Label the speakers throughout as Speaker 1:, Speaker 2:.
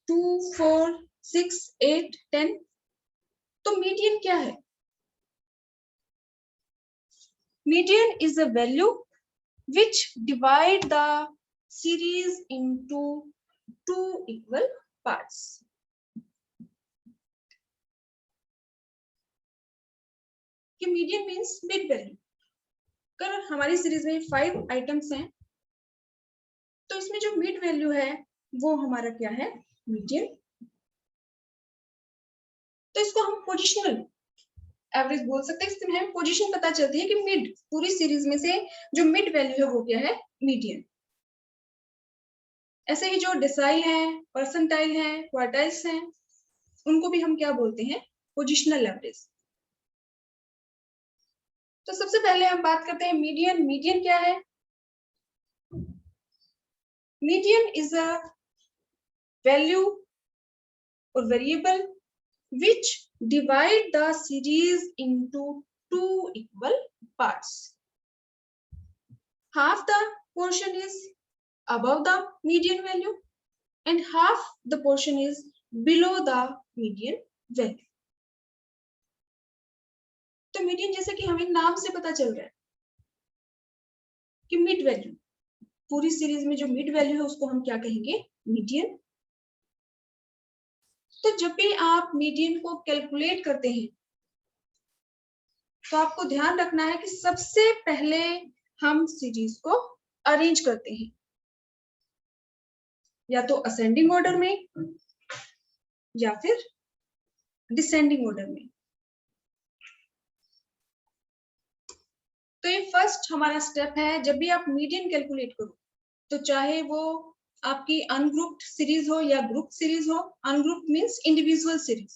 Speaker 1: 2, 4, 6, 8, 10। तो मीडियन क्या है? Median is a value which divide the series into two equal parts. कि median means mid value. अगर हमारी सीरीज में 5 आइटम्स हैं तो इसमें जो मिड वैल्यू है वो हमारा क्या है? मीडियन। तो इसको हम पोजिशनल एवरेज बोल सकते हैं। इसमें हमें पोजीशन पता चलती है कि मिड, पूरी सीरीज में से जो मिड वैल्यू है वो क्या है? मीडियन। ऐसे ही जो डिसाइल है, परसेंटाइल है, क्वार्टाइल्स हैं, उनको भी हम क्या बोलते हैं? Positional average. तो सबसे पहले हम बात करते हैं मीडियन। मीडियन क्या है? मीडियन इज अ वैल्यू और variable which divide the series into two equal parts. Half the portion is above the median value and half the portion is below the median value. तो median जैसे कि हमें नाम से पता चल रहा है कि मिड वैल्यू, पूरी सीरीज में जो मिड वैल्यू है उसको हम क्या कहेंगे? मीडियन। तो जब भी आप मीडियन को कैलकुलेट करते हैं तो आपको ध्यान रखना है कि सबसे पहले हम सीरीज को अरेंज करते हैं, या तो असेंडिंग ऑर्डर में या फिर डिसेंडिंग ऑर्डर में। तो ये फर्स्ट हमारा स्टेप है। जब भी आप मीडियन कैलकुलेट करो तो चाहे वो आपकी अनग्रुप्ड सीरीज हो या ग्रुप सीरीज हो। अनग्रुप्ड मींस इंडिविजुअल सीरीज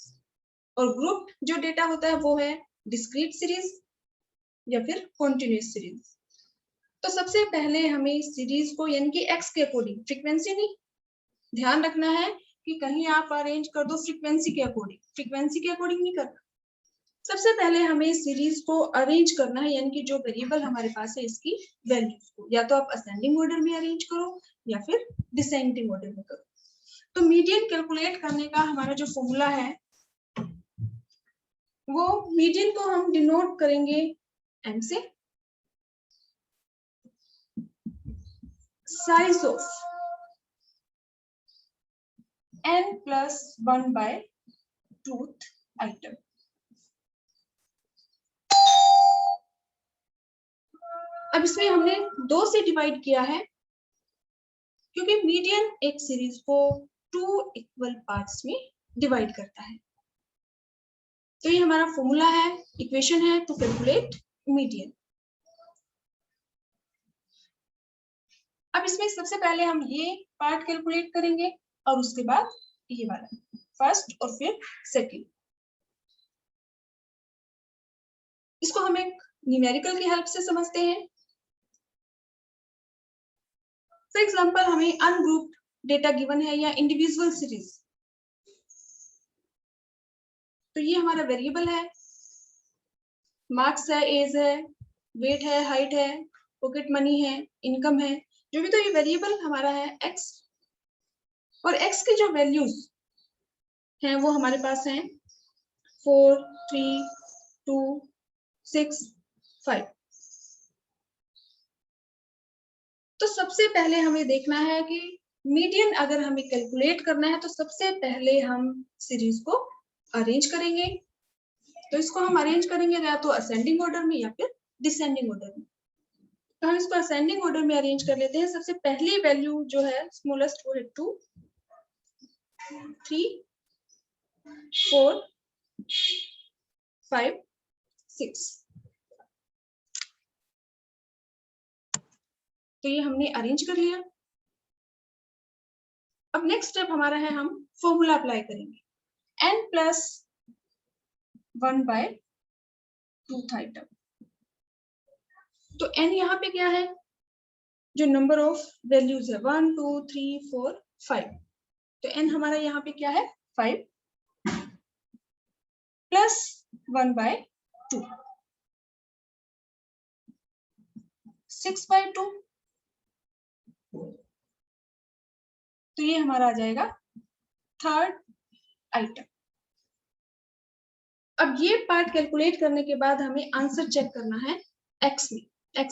Speaker 1: और ग्रुप जो डेटा होता है वो है डिस्क्रीट सीरीज या फिर कॉन्टिन्यूअस सीरीज। तो सबसे पहले हमें सीरीज को यानी कि एक्स के अकॉर्डिंग, फ्रीक्वेंसी नहीं, ध्यान रखना है कि कहीं आप अरेंज कर दो फ्रीक्वेंसी के अकॉर्डिंग, फ्रीक्वेंसी के अकॉर्डिंग नहीं करना। सबसे पहले हमें सीरीज को अरेंज करना है, यानी कि जो वेरिएबल हमारे पास है इसकी वैल्यूज को या तो आप असेंडिंग ऑर्डर में अरेंज करो या फिर डिसेंडिंग ऑर्डर में करो। तो मीडियन कैलकुलेट करने का हमारा जो फॉर्मूला है वो मीडियन को हम डिनोट करेंगे एम से। Size of n plus 1 by truth item। अब इसमें हमने 2 से डिवाइड किया है क्योंकि मीडियन एक सीरीज को 2 इक्वल पार्ट्स में डिवाइड करता है। तो ये हमारा फॉर्मूला है, इक्वेशन है टू कैलकुलेट मीडियन। अब इसमें सबसे पहले हम ये पार्ट कैलकुलेट करेंगे और उसके बाद ये वाला, फर्स्ट और फिर सेकंड। इसको हम एक न्यूमेरिकल की हेल्प से समझते हैं। फॉर एग्जांपल हमें अनग्रुप्ड डेटा गिवन है या इंडिविजुअल सीरीज, तो ये हमारा वेरिएबल है, मार्क्स है, एज है, वेट है, हाइट है, पॉकेट मनी है, इनकम है, जो भी। तो ये वेरिएबल हमारा है एक्स, और एक्स की जो वैल्यूज हैं वो हमारे पास हैं 4, 3, 2, 6, 5। तो सबसे पहले हमें देखना है कि मीडियन अगर हमें कैलकुलेट करना है तो सबसे पहले हम सीरीज को अरेंज करेंगे। तो इसको हम अरेंज करेंगे या तो असेंडिंग ऑर्डर में या फिर डिसेंडिंग ऑर्डर में। तो हम इसको असेंडिंग ऑर्डर में अरेंज कर लेते हैं। सबसे पहली वैल्यू जो है स्मॉलेस्ट वो है 2, 3, 4, 5, 6। तो ये हमने अरेंज कर लिया। अब नेक्स्ट स्टेप हमारा है, हम फॉर्मूला अप्लाई करेंगे n plus 1 by truth item। तो n यहाँ पे क्या है? जो नंबर ऑफ वैल्यूज है 1, 2, 3, 4, 5। तो n हमारा यहाँ पे क्या है? 5 प्लस 1 by 2, 6 by 2। तो ये हमारा आ जाएगा थर्ड आइटम। अब ये पार्ट कैलकुलेट करने के बाद हमें आंसर चेक करना है एक्स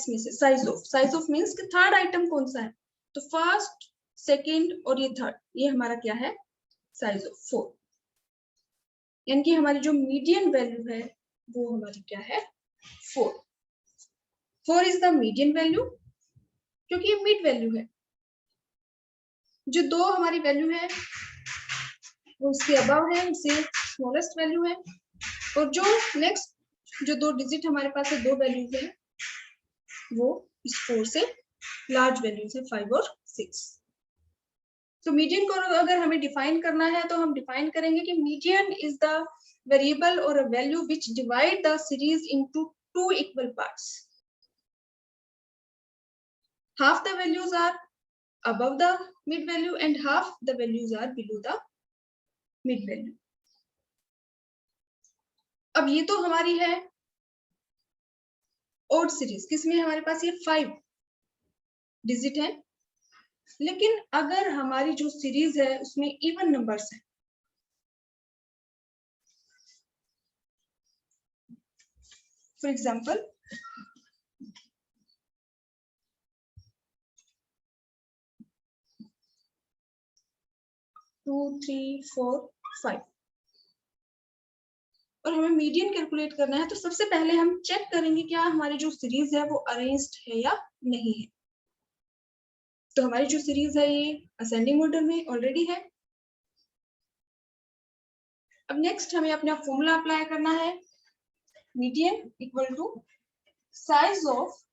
Speaker 1: में से साइज ऑफ मींस कि थर्ड आइटम कौन सा है, तो फर्स्ट, सेकंड और ये थर्ड, ये हमारा क्या है, साइज ऑफ 4, यानी कि हमारी जो मीडियन वैल्यू है वो हमारी क्या है, 4 इज द मीडियन वैल्यू, क्योंकि ये मिड वैल्यू है। जो दो हमारी वैल्यू है वो उसके अबव है, इससे स्मॉलेस्ट वैल्यू है, और जो नेक्स्ट जो दो डिजिट हमारे पास है, दो वैल्यूज है, वो इस 4 से लार्ज वैल्यूज है, 5 और 6। तो मीडियन को अगर हमें डिफाइन करना है तो हम डिफाइन करेंगे कि मीडियन इज द वेरिएबल और a value which divide the series into two equal parts. Half the values are above the mid value and half the values are below the mid value. अब ये तो हमारी है odd series, किसमें हमारे पास ये 5 digit है, लेकिन अगर हमारी जो सीरीज है उसमें इवन नंबर्स है, फॉर एग्जांपल 2 3 4 5 और हमें मीडियन कैलकुलेट करना है, तो सबसे पहले हम चेक करेंगे क्या हमारी जो सीरीज है वो अरेंज्ड है या नहीं है। तो हमारी जो सीरीज है ये असेंडिंग ऑर्डर में ऑलरेडी है। अब नेक्स्ट हमें अपना फॉर्मूला अप्लाई करना है, median equal to size of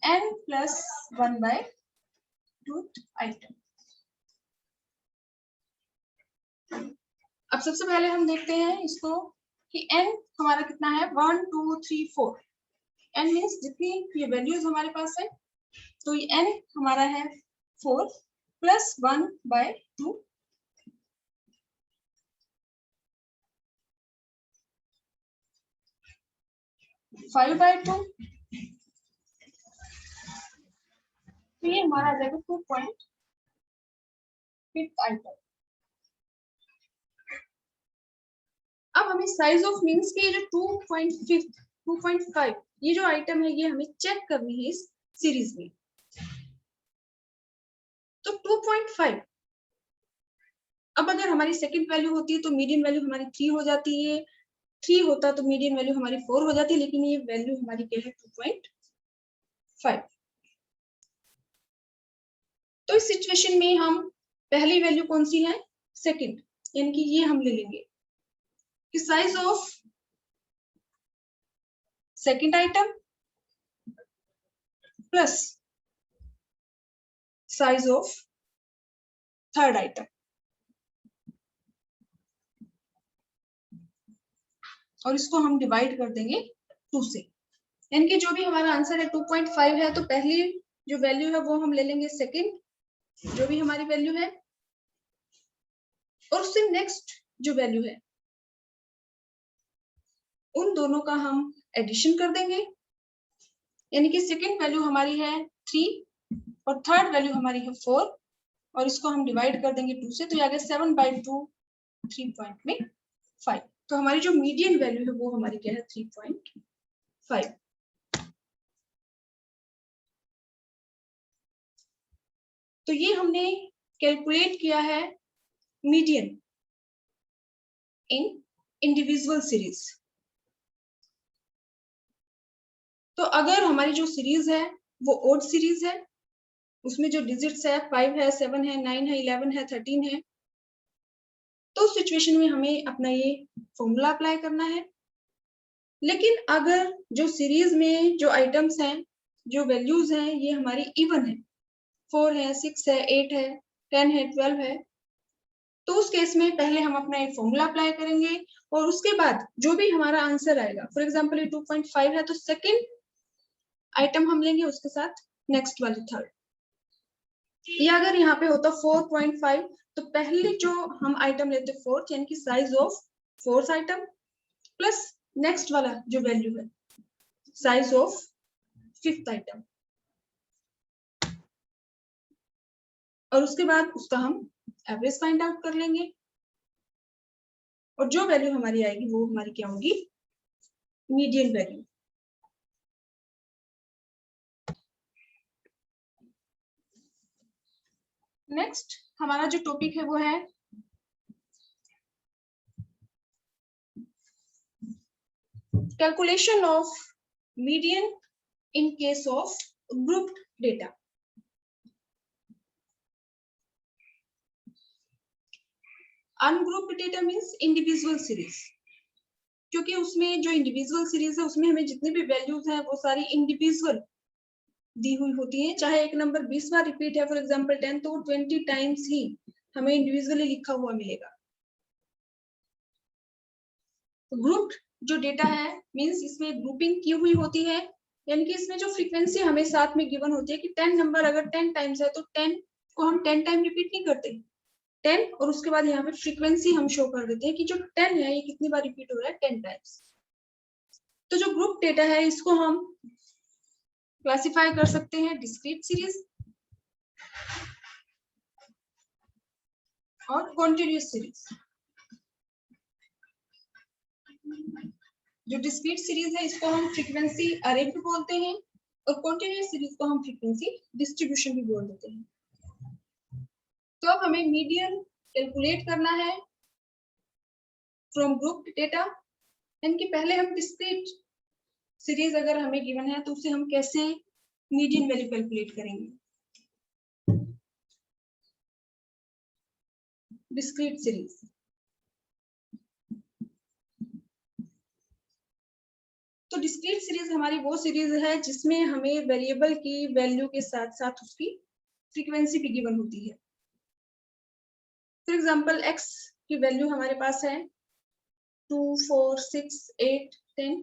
Speaker 1: n plus 1/2 item. अब सबसे पहले हम देखते हैं इसको कि n हमारा कितना है, 1 2 3 4। n मीन्स जितनी ये वैल्यूज हमारे पास है, तो ये n हमारा है 4 प्लस 1/2 5/2, तो ये हमारा आ जाएगा 2.5 आइटम। अब हमें साइज ऑफ मींस के जो 2.5 ये जो आइटम है ये हमें चेक करनी है इस सीरीज में। तो 2.5, अब अगर हमारी सेकंड वैल्यू होती है तो मीडियन वैल्यू हमारी 3 हो जाती है, 3 होता तो मीडियन वैल्यू हमारी 4 हो जाती है, लेकिन ये वैल्यू हमारी क्या है, 2.5। तो इस सिचुएशन में हम पहली वैल्यू कौन सी है, सेकंड, यानी कि ये हम ले लेंगे कि size of second item plus size of third item, और इसको हम डिवाइड कर देंगे 2 से, यानी कि जो भी हमारा आंसर है 2.5 है, तो पहली जो वैल्यू है वो हम ले लेंगे सेकंड जो भी हमारी वैल्यू है, और उससे नेक्स्ट जो वैल्यू है उन दोनों का हम एडिशन कर देंगे, यानी कि सेकंड वैल्यू हमारी है 3 और थर्ड वैल्यू हमारी है 4, और इसको हम डिवाइड कर देंगे 2 से, तो ये आ गया 7/2 3.5। तो हमारी जो मीडियन वैल्यू है वो हमारी क्या है, 3.5। तो ये हमने कैलकुलेट किया है मीडियन इन इंडिविजुअल सीरीज। तो अगर हमारी जो सीरीज है वो ओड सीरीज है, उसमें जो डिजिट्स है 5 है, 7 है, 9 है, 11 है, 13 है, तो उस सिचुएशन में हमें अपना ये फॉर्मूला अप्लाई करना है। लेकिन अगर जो सीरीज में जो आइटम्स हैं, जो वैल्यूज हैं, ये हमारी इवन है, 4 है, 6 है, 8 है, 10 है, 12 है, तो उस केस में पहले हम अपना एक फॉर्मूला अप्लाई करेंगे, और उसके बाद जो भी हमारा आंसर आएगा, फॉर एग्जांपल ये 2.5 है, तो सेकंड आइटम हम लेंगे उसके साथ नेक्स्ट वाली थर्ड, या अगर यहाँ पे होता 4.5 तो पहले जो हम आइटम लेते फोर्थ, यानी कि size of fourth item plus next वाला जो वैल्यू है साइज ऑफ फिफ्थ आइटम, और उसके बाद उसका हम एवरेज फाइंड आउट कर लेंगे। और जो वैल्यू हमारी आएगी वो हमारी क्या होगी, मीडियन वैल्यू। नेक्स्ट हमारा जो टॉपिक है वो है calculation of median in case of grouped data. Ungrouped data means individual series, क्योंकि उसमें जो इंडिविजुअल सीरीज है उसमें हमें जितनी भी वैल्यूज हैं वो सारी इंडिविजुअल दी हुई होती है। चाहे एक नंबर 20 बार रिपीट है, फॉर एग्जांपल 10, तो 20 टाइम्स ही हमें इंडिविजुअली लिखा हुआ मिलेगा। ग्रुप जो डेटा है मींस इसमें ग्रुपिंग की हुई होती है, यानी कि इसमें जो फ्रीक्वेंसी हमें साथ में गिवन होती है कि 10 नंबर अगर 10 टाइम्स है तो 10 को हम 10 टाइम रिपीट नहीं करते, 10 और उसके बाद यहाँ पे फ्रीक्वेंसी हम शो कर देते हैं कि जो 10 है ये कितनी बार रिपीट हो रहा है, 10 टाइम्स। तो जो ग्रुप डेटा है इसको हम क्लासिफाई कर सकते हैं डिस्क्रीट सीरीज और कॉन्टिन्यूअस सीरीज। जो डिस्क्रीट सीरीज है इसको हम फ्रीक्वेंसी अरे भी बोलते हैं और कॉन्टिन्यूअस सीरीज को हम फ्रीक्वेंसी डिस्ट्रीब्यूशन भी बोल देते हैं। तो अब हमें मीडियन कैलकुलेट करना है फ्रॉम ग्रुप डेटा, यानी कि पहले हम डिस्क्रीट सीरीज अगर हमें गिवन है तो उसे हम कैसे मीडियन वैल्यू कैलकुलेट करेंगे। डिस्क्रीट सीरीज, तो डिस्क्रीट सीरीज हमारी वो सीरीज है जिसमें हमें वेरिएबल की वैल्यू के साथ साथ उसकी फ्रीक्वेंसी भी गिवन होती है। फॉर एग्जांपल x की वैल्यू हमारे पास है 2, 4, 6, 8, 10।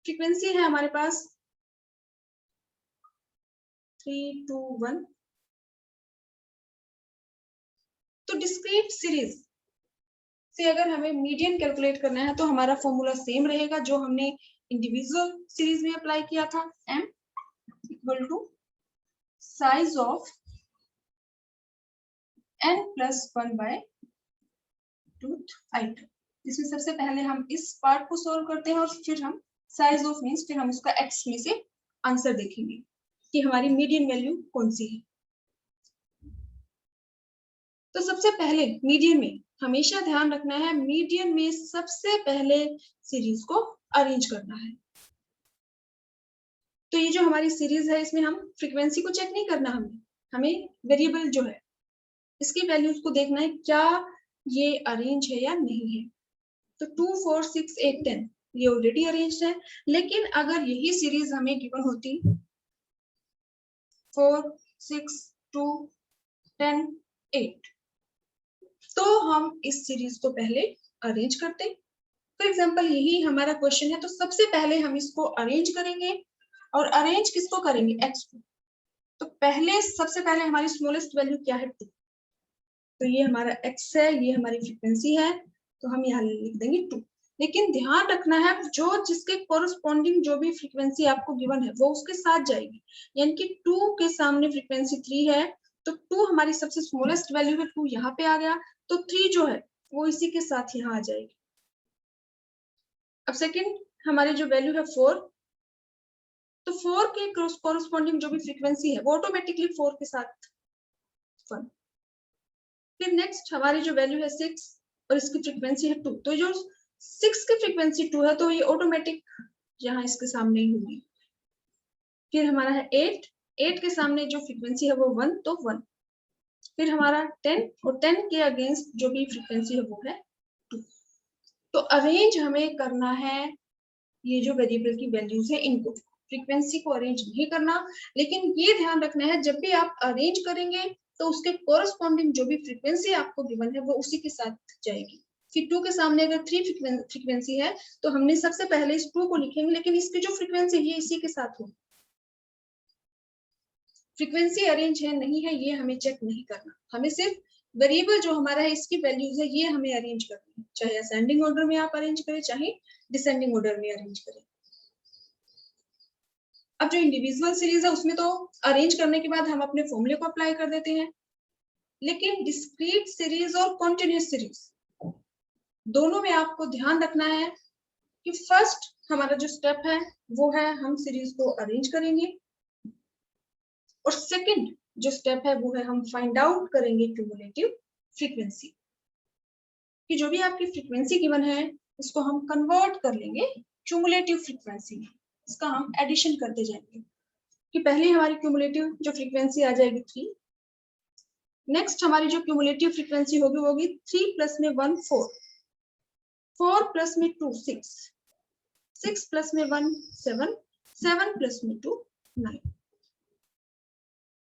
Speaker 1: फ्रीक्वेंसी है हमारे पास 3, 2, 1। तो डिस्क्रीट सीरीज से अगर हमें मीडियन कैलकुलेट करना है तो हमारा फॉर्मूला सेम रहेगा जो हमने इंडिविजुअल सीरीज में अप्लाई किया था, m equal to size of n plus 1 by root item. इसमें सबसे पहले हम इस पार्ट को सॉल्व करते हैं और फिर हम साइज ऑफ मींस फिर हम उसका x में से आंसर देखेंगे कि हमारी मीडियन वैल्यू कौन सी है। तो सबसे पहले मीडियन में हमेशा ध्यान रखना है, मीडियन में सबसे पहले सीरीज को अरेंज करना है। तो ये जो हमारी सीरीज है इसमें हम फ्रीक्वेंसी को चेक नहीं करना, हमें वेरिएबल जो है इसकी वैल्यूज को देखना है क्या ये अरेंज है या नहीं है। तो 2, 4, 6, 8, 10 ये ऑलरेडी अरेंज्ड है, लेकिन अगर यही सीरीज हमें गिवन होती 4, 6, 2, 10, 8 तो हम इस सीरीज को पहले अरेंज करते। फॉर एग्जांपल यही हमारा क्वेश्चन है, तो सबसे पहले हम इसको अरेंज करेंगे और अरेंज किसको करेंगे, x को। तो पहले सबसे पहले हमारी स्मॉलेस्ट वैल्यू क्या है 2, तो ये हमारा x है, ये हमारी फ्रीक्वेंसी है, तो हम यहाँ लिख देंगे 2। लेकिन ध्यान रखना है जो जिसके कोरस्पॉन्डिंग जो भी फ्रीक्वेंसी आपको गिवन है वो उसके साथ जाएगी, यानी कि 2 के सामने फ्रीक्वेंसी 3 है तो 2 हमारी सबसे स्मॉलेस्ट वैल्यू है, 2 यहाँ पे आ गया, तो 3 जो है वो इसी के साथ यहाँ आ जाएगी। अब सेकंड हमारी जो वैल्यू है 4, तो 4 के कोरस्पॉन्डिंग जो भी फ्रीक्वेंसी है वो ऑटोमेटिकली 4 के साथ 1। फिर नेक्स्ट हमारी जो वैल्यू है 6 और इसकी फ्रीक्वेंसी है 2, तो जो 6 की फ्रीक्वेंसी 2 है तो ये ऑटोमेटिक यहाँ इसके सामने ही होगी। फिर हमारा है 8 के सामने जो फ्रीक्वेंसी है वो 1, तो 1। फिर हमारा 10 और 10 के अगेंस्ट जो भी फ्रीक्वेंसी है वो है 2। तो अरेंज हमें करना है ये जो वेरिएबल की वैल्यूज है इनको, फ्रीक्वेंसी को अरेंज नहीं करना, लेकिन ये ध्यान रखना है जब भी आप अरेंज करेंगे तो उसके कोरस्पॉन्डिंग जो भी फ्रीक्वेंसी आपको गिवन है वो उसी के साथ जाएगी। फिर 2 के सामने अगर 3 फ्रीक्वेंसी है तो हमने सबसे पहले इस 2 को लिखेंगे, लेकिन इसकी जो फ्रीक्वेंसी है ये इसी के साथ होगी। फ्रीक्वेंसी अरेंज है नहीं है ये हमें चेक नहीं करना, हमें सिर्फ वेरिएबल जो हमारा है इसकी वैल्यूज है ये हमें अरेंज करनी है, चाहे असेंडिंग ऑर्डर में आप अरेंज करें चाहे डिसेंडिंग ऑर्डर में अरेंज करें। अब जो इंडिविजुअल सीरीज है उसमें तो अरेंज करने के बाद हम अपने फॉर्मूले को अप्लाई कर देते हैं, लेकिन डिस्क्रीट सीरीज और कॉन्टिन्यूअस सीरीज दोनों में आपको ध्यान रखना है कि फर्स्ट हमारा जो स्टेप है वो है हम सीरीज को अरेंज करेंगे, और सेकंड जो स्टेप है वो है हम फाइंड आउट करेंगे क्यूमुलेटिव फ्रीक्वेंसी, कि जो भी आपकी फ्रीक्वेंसी गिवन है इसको हम कन्वर्ट कर लेंगे क्यूमुलेटिव फ्रीक्वेंसी में, इसका हम एडिशन करते जाएंगे कि पहले हमारी क्यूमुलेटिव जो फ्रीक्वेंसी आ जाएगी 3, नेक्स्ट हमारी जो क्यूमुलेटिव फ्रीक्वेंसी होगी 3 प्लस में 1 4, 4 प्लस में 2 6, 6 प्लस में 1 7, 7 प्लस में 2 9।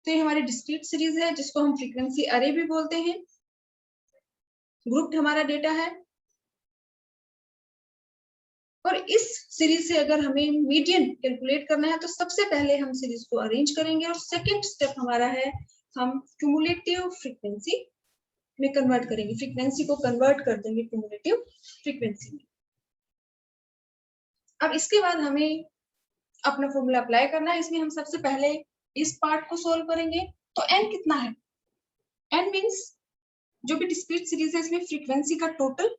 Speaker 1: तो ये हमारी डिस्क्रीट सीरीज है जिसको हम फ्रीक्वेंसी अरे भी बोलते हैं। ग्रुप्ड हमारा डेटा है, और इस सीरीज से अगर हमें मीडियन कैलकुलेट करना है तो सबसे पहले हम सीरीज को अरेंज करेंगे, और सेकंड स्टेप हमारा है हम क्यूमुलेटिव फ्रीक्वेंसी में कन्वर्ट करेंगे, फ्रीक्वेंसी को कन्वर्ट कर देंगे क्यूमुलेटिव फ्रीक्वेंसी में। अब इसके बाद हमें अपना फॉर्मूला अप्लाई करना है। इसमें हम सबसे पहले इस पार्ट को सोल्व करेंगे। तो n कितना है? n मींस जो भी डिस्क्रीट सीरीज है इसमें फ्रीक्वेंसी का टोटल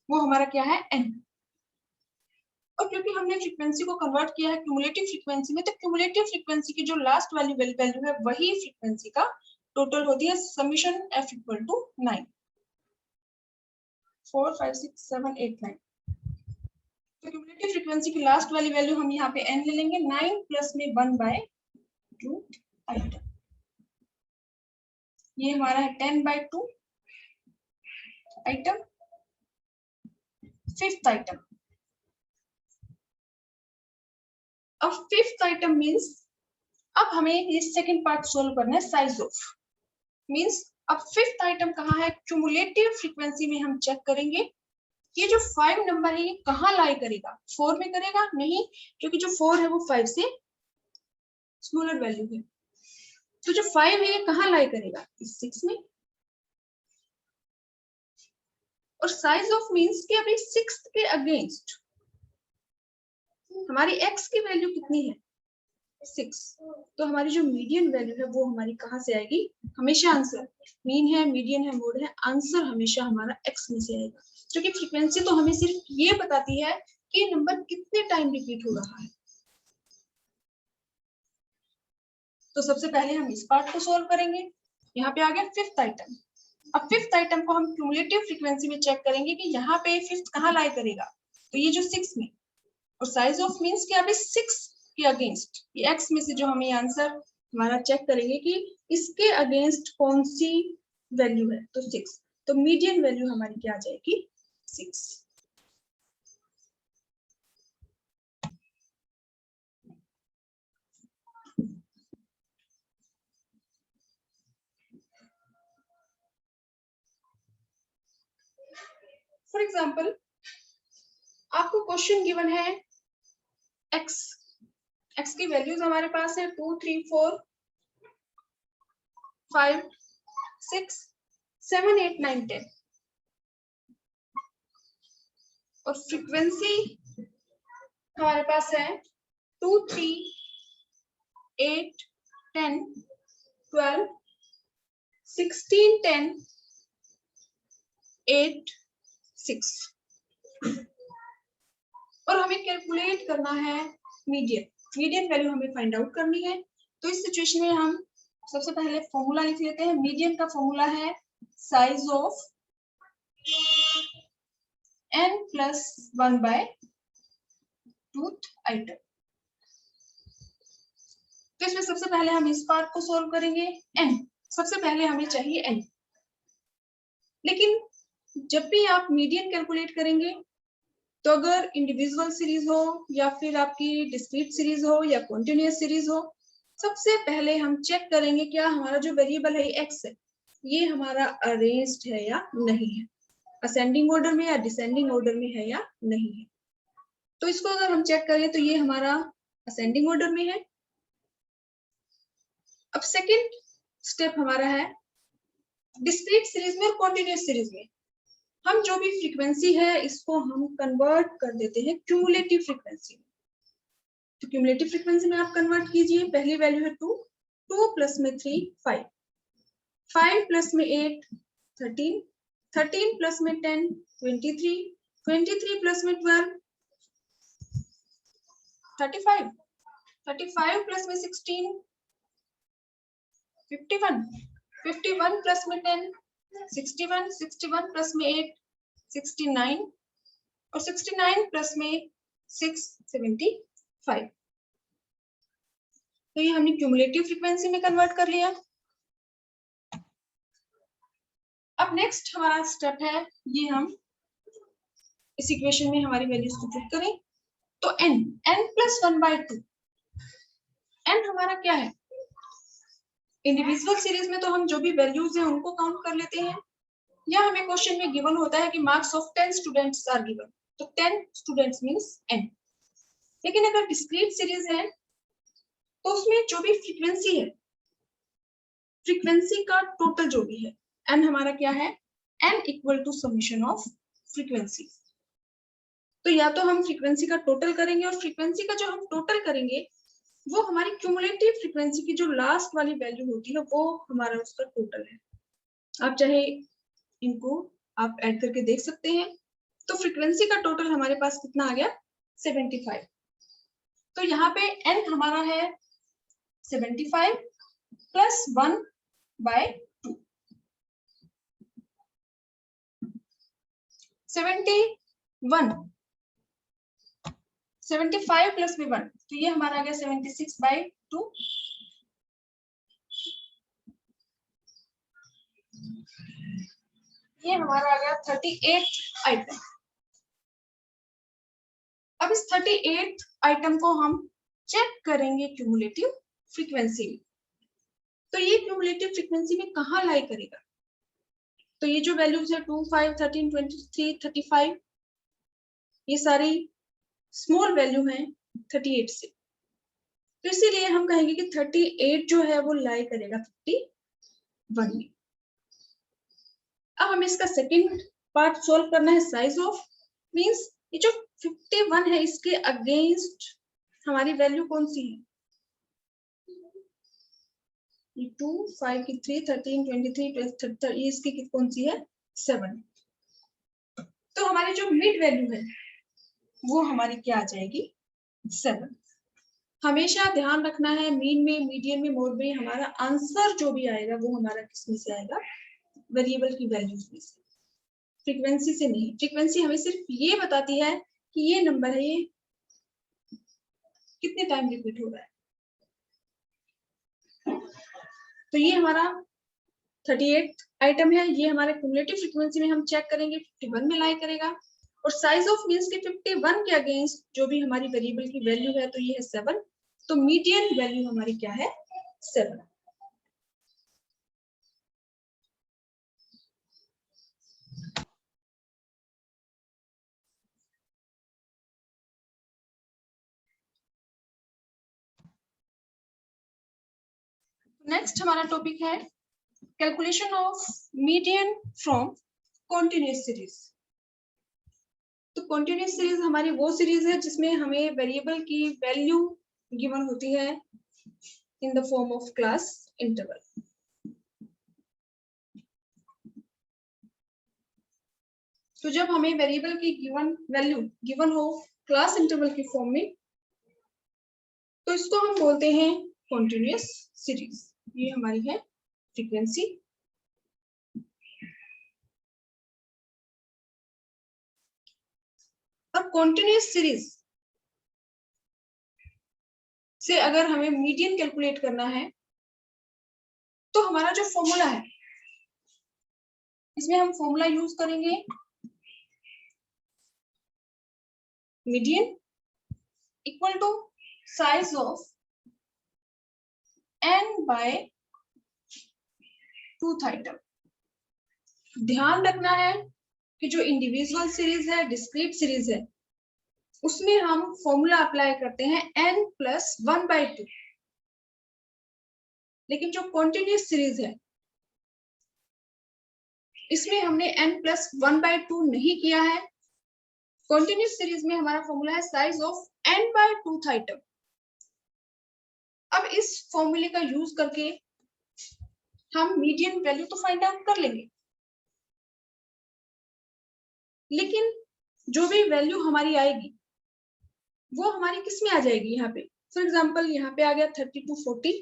Speaker 1: वो हमारा क्या है n। और क्योंकि हमने फ्रीक्वेंसी को कन्वर्ट किया है क्यूमुलेटिव फ्रीक्वेंसी में, तो क्यूमुलेटिव फ्रीक्वेंसी की जो लास्ट वाली वैल्यू है वही फ्रीक्वेंसी का टोटल होती है, समीशन f इक्वल टू 9 4 5 6 7 8 9। तो क्यूमुलेटिव फ्रीक्वेंसी की लास्ट वाली वैल्यू हम यहाँ पे n ले लेंगे, 9 प्लस में 1/2 आइटम, ये हमारा है 10/2 आइटम, फिफ्थ आइटम। अब फिफ्थ आइटम मींस अब हमें ये सेकंड पार्ट सोल्व करना है, साइज ऑफ मींस अब फिफ्थ आइटम कहाँ है? क्यूमुलेटिव फ्रीक्वेंसी में हम चेक करेंगे ये जो 5 नंबर है ये कहाँ लाई करेगा, 4 में करेगा? नहीं, क्योंकि जो 4 है वो 5 से स्मॉलर वैल्यू है। तो जो 5 है ये कहाँ लाई करेगा? इस 6 में। और साइज ऑफ मींस कि अभी 6 के अगेंस्ट हमारी x की वैल्यू कितनी है? 6। तो हमारी जो मीडियन वैल्यू है वो हमारी कहाँ से आएगी? हमेशा आंसर मीन है, मीडियन है, मोड है, आंसर हमेशा हमारा x में से आएगा, क्योंकि फ्रीक्वेंसी तो हमें सिर्फ ये बताती है कि नंबर कितने टाइम रिपीट हो रहा है। तो सबसे पहले हम इस पार्ट को सोल्व करेंगे। यहाँ पे आ गया फिफ्थ आइटम। अब फिफ्थ आइटम को हम क्यूमुलेटिव फ्रीक्वेंसी में चेक करेंगे कि यहाँ पे फिफ्थ कहाँ लाई करेगा, तो ये जो 6 में। और साइज ऑफ मींस कि अभी 6 के अगेंस्ट ये x में से जो हमें आंसर हमारा चेक करेंगे कि इसके अगेंस्ट कौन सी वैल्यू है, तो 6। तो मीडियन वैल्यू हमारी क्या आ जाएगी? 6। फॉर एग्जाम्पल आपको क्वेश्चन गिवन है x की वैल्यूज हमारे पास है 2 3 4 5 6 7 8 9 10, और फ्रीक्वेंसी हमारे पास है 2 3 8 10 12 16 10 8 6, और हमें कैलकुलेट करना है मीडियन वैल्यू हमें फाइंड आउट करनी है। तो इस सिचुएशन में हम सबसे पहले फॉर्मूला लिख लेते हैं। मीडियन का फॉर्मूला है size of n plus 1/2 item. तो इसमें सबसे पहले हम इस पार्ट को सोल्व करेंगे। n सबसे पहले हमें चाहिए n, लेकिन जब भी आप मीडियन कैलकुलेट करेंगे तो अगर इंडिविजुअल सीरीज हो या फिर आपकी डिस्क्रीट सीरीज हो या कॉन्टिन्यूअस सीरीज हो, सबसे पहले हम चेक करेंगे क्या हमारा जो वेरिएबल है x है ये हमारा अरेंज्ड है या नहीं है, असेंडिंग ऑर्डर में या डिसेंडिंग ऑर्डर में है या नहीं है। तो इसको अगर हम चेक करें तो ये हमारा असेंडिंग ऑर्डर में है। अब सेकंड स्टेप हमारा है डिस्क्रीट सीरीज में और कॉन्टिन्यूअस सीरीज में हम जो भी फ्रीक्वेंसी है इसको हम कन्वर्ट कर देते हैं क्यूमुलेटिव फ्रीक्वेंसी में। तो क्यूमुलेटिव फ्रीक्वेंसी में आप कन्वर्ट कीजिए। पहली वैल्यू है 2, 2 प्लस में 3 5, 5 प्लस में 8 13, 13 प्लस में 10 23, 23 प्लस में 12 35, 35 प्लस में 16 51, 51 प्लस में 10 61, 61 प्लस में 8 69 और 69 प्लस में 6 75। तो ये हमने क्यूमुलेटिव फ्रीक्वेंसी में कन्वर्ट कर लिया। अब नेक्स्ट हमारा स्टेप है, ये हम इस इक्वेशन में हमारी वैल्यूज को पुट करें। तो n प्लस 1/2, n हमारा क्या है? इंडिविजुअल सीरीज में तो हम जो भी वैल्यूज हैं उनको काउंट कर लेते हैं, या हमें क्वेश्चन में गिवन होता है कि marks of 10 students are given, तो 10 स्टूडेंट्स मींस n। लेकिन अगर डिस्क्रीट सीरीज है तो उसमें जो भी फ्रीक्वेंसी है, फ्रीक्वेंसी का टोटल जो भी है, n हमारा क्या है? n equal to summation of frequency. तो या तो हम फ्रीक्वेंसी का टोटल करेंगे, और फ्रीक्वेंसी का जो हम टोटल करेंगे वो हमारी क्यूमुलेटिव फ्रीक्वेंसी की जो लास्ट वाली वैल्यू होती है वो हमारा उसका टोटल है। आप चाहे इनको आप ऐड करके देख सकते हैं। तो फ्रीक्वेंसी का टोटल हमारे पास कितना आ गया? 75। तो यहाँ पे n हमारा है 75 प्लस 1/2, 71, 75 प्लस में 1, तो ये हमारा आ गया 76/2। ये हमारा आ गया 38 आइटम। अब इस 38 आइटम को हम चेक करेंगे क्यूमुलेटिव फ्रीक्वेंसी में। तो ये क्यूमुलेटिव फ्रीक्वेंसी में कहाँ लाई करेगा? तो ये जो वैल्यूज है 2, 5, 13, 23, 35, ये सारी स्मॉल वैल्यू हैं 38 से। तो इसीलिए हम कहेंगे कि 38 जो है वो लाई करेगा 51 में। अब हमें इसका सेकंड पार्ट सॉल्व करना है, साइज ऑफ, मींस ये जो 51 है इसके अगेंस्ट हमारी वैल्यू कौन सी है? 2, 5 की 3, 13, 23 प्लस 30, ये इसकी कौन सी है? 7। तो हमारी जो मिड वैल्यू है वो हमारी क्या आ जाएगी? 7। हमेशा ध्यान रखना है, मीन में, मीडियन में, मोड में हमारा आंसर जो भी आएगा वो हमारा किस में से आएगा? वेरिएबल की वैल्यूज में से, फ्रीक्वेंसी से नहीं। फ्रीक्वेंसी हमें सिर्फ ये बताती है कि ये नंबर है, ये कितने टाइम रिपीट हो रहा है। तो ये हमारा 38 आइटम है, ये हमारे क्यूमुलेटिव फ्रीक्वेंसी में हम चेक करेंगे 51 में लाई करेगा। और साइज ऑफ मींस के 51 के अगेंस्ट जो भी हमारी वेरिएबल की वैल्यू है, तो ये है 7। तो मीडियन वैल्यू हमारी क्या है? 7। नेक्स्ट हमारा टॉपिक है calculation of median from continuous series. तो कॉन्टिन्यूअस सीरीज हमारी वो सीरीज है जिसमें हमें वेरिएबल की वैल्यू गिवन होती है in the form of class interval. तो जब हमें वेरिएबल की गिवन वैल्यू गिवन हो क्लास इंटरवल की फॉर्म में, तो इसको हम बोलते हैं कॉन्टिन्यूअस सीरीज। ये हमारी है फ्रीक्वेंसी। अब कॉन्टिन्यूअस सीरीज से अगर हमें मीडियन कैलकुलेट करना है, तो हमारा जो फॉर्मूला है इसमें हम फॉर्मूला यूज करेंगे median equal to size of n/2 item. ध्यान रखना है कि जो इंडिविजुअल सीरीज है, डिस्क्रीट सीरीज है, उसमें हम फॉर्मूला अप्लाई करते हैं n प्लस 1/2। लेकिन जो कॉन्टिन्यूअस सीरीज है इसमें हमने n प्लस 1/2 नहीं किया है। कॉन्टिन्यूअस सीरीज में हमारा फॉर्मूला है साइज ऑफ n/2 आइटम। अब इस फॉर्मूले का यूज करके हम मीडियन वैल्यू तो फाइंड आउट कर लेंगे, लेकिन जो भी वैल्यू हमारी आएगी वो हमारी किस में आ जाएगी, यहाँ पे फॉर एग्जाम्पल यहाँ पे आ गया 30 to 40।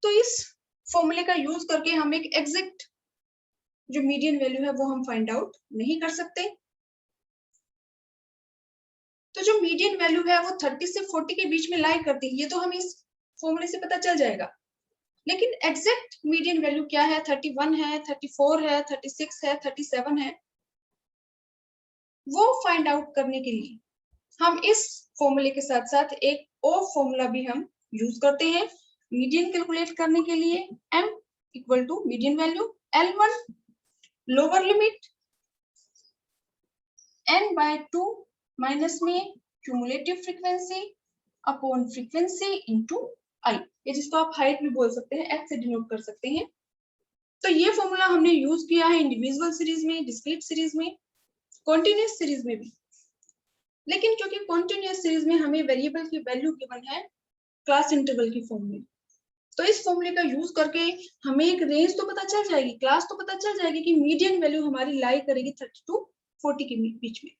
Speaker 1: तो इस फॉर्मूले का यूज करके हम एक एग्जैक्ट जो मीडियन वैल्यू है वो हम फाइंड आउट नहीं कर सकते। तो जो मीडियन वैल्यू है वो 30 से 40 के बीच में लाई करती है, ये तो हमें इस फॉर्मूले से पता चल जाएगा। लेकिन एग्जैक्ट मीडियन वैल्यू क्या है, 31 है, 34 है, 36 है, 37 है, वो फाइंड आउट करने के लिए हम इस फॉर्मूले के साथ साथ एक और फॉर्मूला भी हम यूज करते हैं मीडियन कैलकुलेट करने के लिए। m equal to median value L1 lower limit n/2 minus में cumulative frequency upon frequency into i, ये जिसको आप हाइट भी बोल सकते हैं, h से डिनोट कर सकते हैं। तो ये फॉर्मूला हमने यूज किया है इंडिविजुअल सीरीज में, डिस्क्रीट सीरीज में, कॉन्टिन्यूअस सीरीज में भी। लेकिन क्योंकि कॉन्टिन्यूअस सीरीज में हमें वेरिएबल की वैल्यू गिवन है क्लास इंटरवल की फॉर्म में, तो इस फॉर्मूले का यूज करके हमें एक रेंज तो पता चल जाएगी, क्लास तो पता चल जाएगी कि मीडियन वैल्यू हमारी लाई करेगी 30 to 40 के बीच में।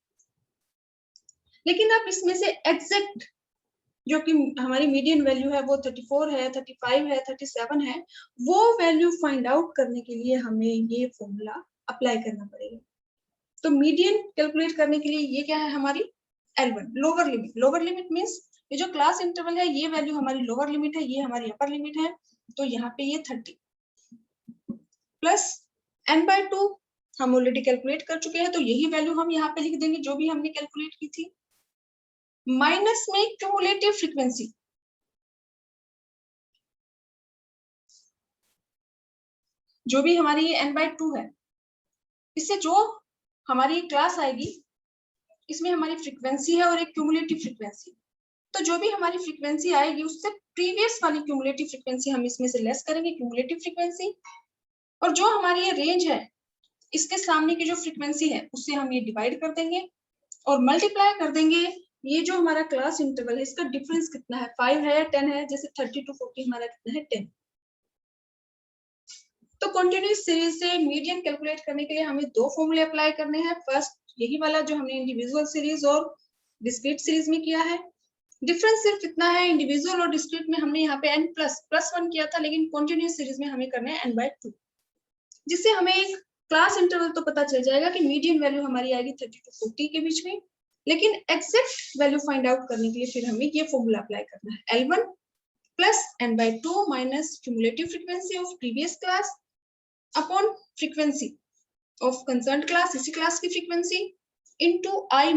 Speaker 1: लेकिन आप इसमें से एग्जैक्ट जो कि हमारी मीडियन वैल्यू है वो 34 है, 35 है, 37 है, वो वैल्यू फाइंड आउट करने के लिए हमें ये फॉर्मूला अप्लाई करना पड़ेगा। तो मीडियन कैलकुलेट करने के लिए ये क्या है हमारी L1 lower limit. Lower limit means ये जो क्लास इंटरवल है ये वैल्यू हमारी लोअर लिमिट है, ये हमारी अपर लिमिट है। तो यहाँ पे ये 30 प्लस n/2 हम ऑलरेडी कैलकुलेट कर चुके हैं, तो यही वैल्यू हम यहाँ पे लिख देंगे जो भी हमने कैलकुलेट की थी, माइनस में क्यूमुलेटिव फ्रीक्वेंसी। जो भी हमारी ये n/2 है, इससे जो हमारी क्लास आएगी इसमें हमारी फ्रीक्वेंसी है और एक क्यूमुलेटिव फ्रीक्वेंसी। तो जो भी हमारी फ्रीक्वेंसी आएगी उससे प्रीवियस वाली क्यूमुलेटिव फ्रीक्वेंसी हम इसमें से लेस करेंगे, क्यूमुलेटिव फ्रीक्वेंसी, और जो हमारी ये रेंज है इसके सामने की जो फ्रीक्वेंसी है उससे हम ये डिवाइड कर देंगे और मल्टीप्लाई कर देंगे ये जो हमारा क्लास इंटरवल है इसका डिफरेंस कितना है, 5 है, 10 है, जैसे 30 to 40 हमारा कितना है, 10। तो कंटिन्यूअस सीरीज से मीडियन कैलकुलेट करने के लिए हमें दो फॉर्मूले अप्लाई करने हैं। फर्स्ट यही वाला जो हमने इंडिविजुअल सीरीज और डिस्क्रीट सीरीज में किया है। डिफरेंस सिर्फ इतना है, इंडिविजुअल और डिस्क्रीट में हमने यहाँ पे n+1 किया था, लेकिन कंटिन्यूअस सीरीज में हमें करना है n/2, जिससे हमें एक क्लास इंटरवल तो पता चल जाएगा कि मीडियन वैल्यू हमारी आएगी 30 to 40 के बीच में। लेकिन एग्जैक्ट वैल्यू फाइंड आउट करने के लिए फिर हमें ये फॉर्मूला अप्लाई करना है, L1 plus n/2 minus cumulative frequency of previous class upon frequency of concerned class, इसी क्लास की फ्रीक्वेंसी, इनटू i